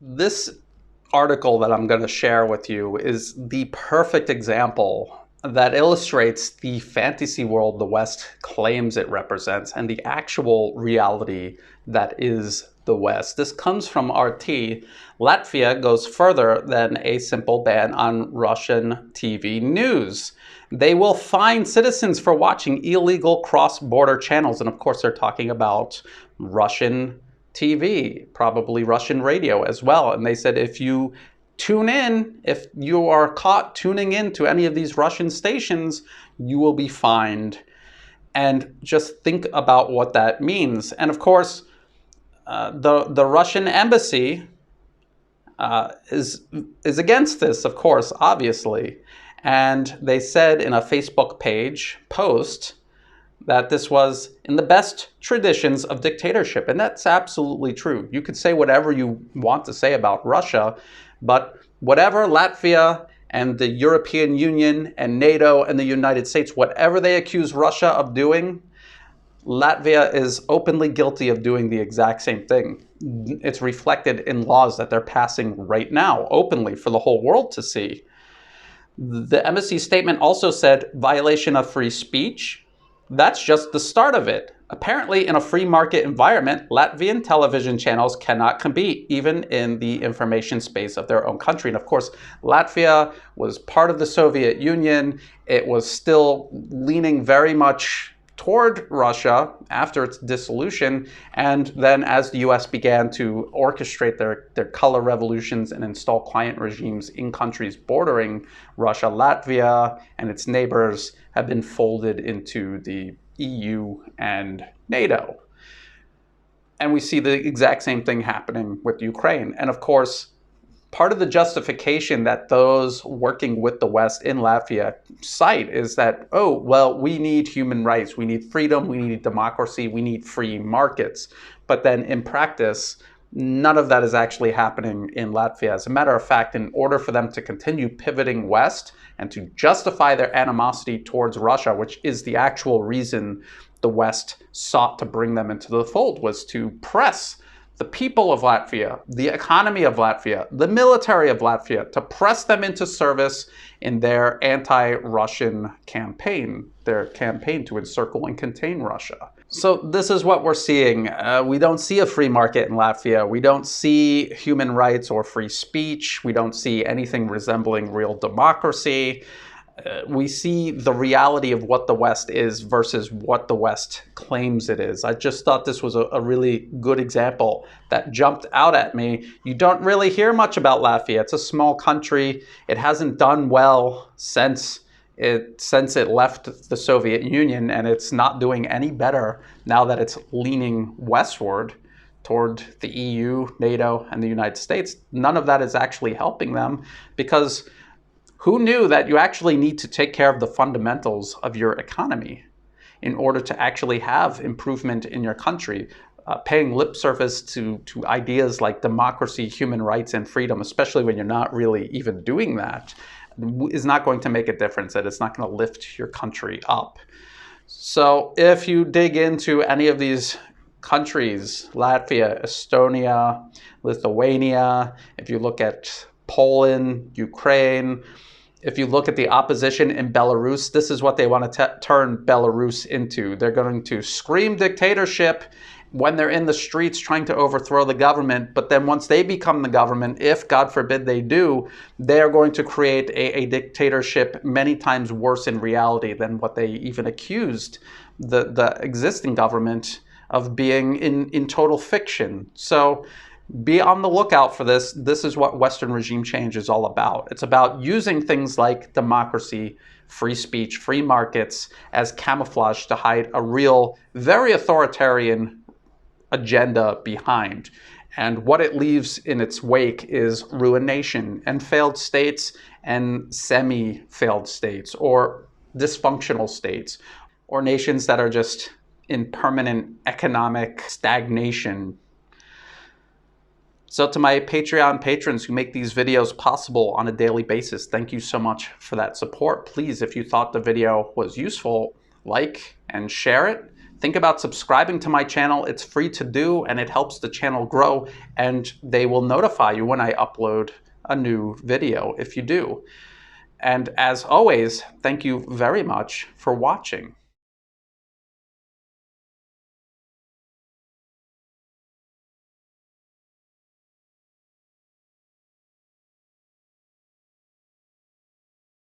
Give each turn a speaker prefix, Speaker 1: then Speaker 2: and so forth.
Speaker 1: This article that I'm going to share with you is the perfect example that illustrates the fantasy world the West claims it represents and the actual reality that is the West. This comes from RT. Latvia goes further than a simple ban on Russian TV news. They will fine citizens for watching illegal cross-border channels. And of course, they're talking about Russian TV, probably Russian radio as well. And they said if you if you are caught tuning in to any of these Russian stations, you will be fined. And just think about what that means. And of course, the Russian embassy is against this, of course, obviously. And they said in a Facebook page post that this was in the best traditions of dictatorship. And that's absolutely true. You could say whatever you want to say about Russia, but whatever Latvia and the European Union and NATO and the United States, whatever they accuse Russia of doing, Latvia is openly guilty of doing the exact same thing. It's reflected in laws that they're passing right now, openly for the whole world to see. The embassy statement also said violation of free speech. That's just the start of it. Apparently, in a free market environment, Latvian television channels cannot compete, even in the information space of their own country. And of course, Latvia was part of the Soviet Union. It was still leaning very much toward Russia after its dissolution. And then as the US began to orchestrate their color revolutions and install client regimes in countries bordering Russia, Latvia and its neighbors have been folded into the EU and NATO. And we see the exact same thing happening with Ukraine. And of course, part of the justification that those working with the West in Latvia cite is that, oh, well, we need human rights, we need freedom, we need democracy, we need free markets. But then in practice, none of that is actually happening in Latvia. As a matter of fact, in order for them to continue pivoting west and to justify their animosity towards Russia, which is the actual reason the West sought to bring them into the fold, was to press the people of Latvia, the economy of Latvia, the military of Latvia, to press them into service in their anti-Russian campaign, their campaign to encircle and contain Russia. So this is what we're seeing. We don't see a free market in Latvia. We don't see human rights or free speech. We don't see anything resembling real democracy. We see the reality of what the West is versus what the West claims it is. I just thought this was a really good example that jumped out at me. You don't really hear much about Latvia. It's a small country. It hasn't done well since it left the Soviet Union, and it's not doing any better now that it's leaning westward toward the EU, NATO, and the United States. None of that is actually helping them, because who knew that you actually need to take care of the fundamentals of your economy in order to actually have improvement in your country? Paying lip service to ideas like democracy, human rights, and freedom, especially when you're not really even doing that, is not going to make a difference, and it's not going to lift your country up. So if you dig into any of these countries, Latvia, Estonia, Lithuania, if you look at Poland, Ukraine, if you look at the opposition in Belarus, this is what they want to turn Belarus into. They're going to scream dictatorship when they're in the streets trying to overthrow the government, but then once they become the government, if God forbid they do, they are going to create a dictatorship many times worse in reality than what they even accused the existing government of being in total fiction. So be on the lookout for this. This is what Western regime change is all about. It's about using things like democracy, free speech, free markets as camouflage to hide a real, very authoritarian agenda behind. And what it leaves in its wake is ruination and failed states and semi-failed states or dysfunctional states or nations that are just in permanent economic stagnation. So to my Patreon patrons who make these videos possible on a daily basis, thank you so much for that support. Please, if you thought the video was useful, like and share it. think about subscribing to my channel. It's free to do, and it helps the channel grow, and they will notify you when I upload a new video if you do. And as always, thank you very much for watching.